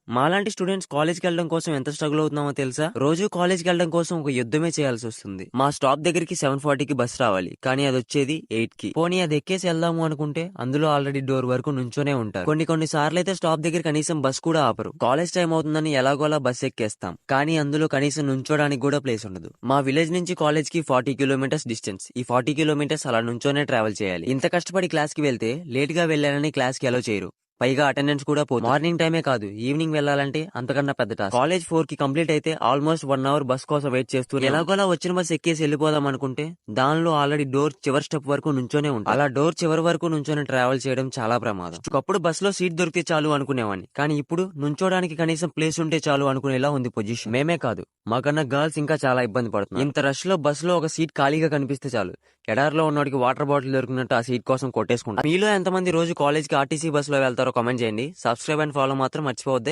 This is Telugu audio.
మాలాంటి స్టూడెంట్స్ కాలేజ్కి వెళ్ళడం కోసం ఎంత స్ట్రగుల్ అవుతున్నామో తెలుసా? రోజు కాలేజ్కి వెళ్ళడం కోసం ఒక యుద్ధమే చేయాల్సి వస్తుంది. మా స్టాప్ దగ్గరికి 7:40కి బస్ రావాలి, కానీ అది వచ్చేది 8కి. పోనీ అది ఎక్కేసి వెళ్దాము అనుకుంటే అందులో ఆల్రెడీ డోర్ వరకు నుంచోనే ఉంటారు. కొన్ని సార్లు అయితే స్టాప్ దగ్గర కనీసం బస్ కూడా ఆపరు. కాలేజ్ టైం అవుతుందని ఎలాగోలా బస్ ఎక్కేస్తాం, కానీ అందులో కనీసం నుంచోడానికి కూడా ప్లేస్ ఉండదు. మా విలేజ్ నుంచి కాలేజ్ కి 40 కిలోమీటర్స్ డిస్టెన్స్. ఈ 40 కిలోమీటర్స్ అలా నుంచోనే ట్రావెల్ చేయాలి. ఇంత కష్టపడి క్లాస్ కి వెళ్తే లేట్ గా వెళ్ళాలని క్లాస్ కి అలో చేయరు. పైగా అటెండెన్స్ కూడా పోతుంది. మార్నింగ్ టైమే కాదు, ఈవినింగ్ వెళ్ళాలంటే అంతకన్నా పెద్ద టాస్క్. కాలేజ్ 4కి కంప్లీట్ అయితే ఆల్మోస్ట్ 1 అవర్ బస్ కోసం వెయిట్ చేస్తూ ఎలాగోలా వచ్చిన బస్ ఎక్కేసి వెళ్ళిపోదాం అనుకుంటే దానిలో ఆల్రెడీ డోర్ చివరి స్టెప్ వరకు నుంచోనే ఉంటాయి. అలా డోర్ చివరి వరకు నుంచొని ట్రావెల్ చేయడం చాలా ప్రమాదం. ఒకప్పుడు బస్ లో సీట్ దొరికితే చాలు అనుకునేవాడిని, కానీ ఇప్పుడు నుంచోడానికి కనీసం ప్లేస్ ఉంటే చాలు అనుకునేలా ఉంది పొజిషన్. మేమే కాదు, మాకన్నా గర్ల్స్ ఇంకా చాలా ఇబ్బంది పడుతున్నారు. ఇంత రష్ లో బస్ లో ఒక సీట్ ఖాళీగా కనిపిస్తే చాలు, ఎడారిలో ఉన్నోడికి వాటర్ బాటిల్ దొరికినట్టు ఆ సీట్ కోసం కొట్టేసుకుంటారు. మీలో ఎంతమంది రోజు కాలేజ్ కి ఆర్టీసీ బస్ లో వెళ్తారో కామెంట్ చేయండి. సబ్స్క్రైబ్ అండ్ ఫాలో మాత్రం మర్చిపోవద్దే.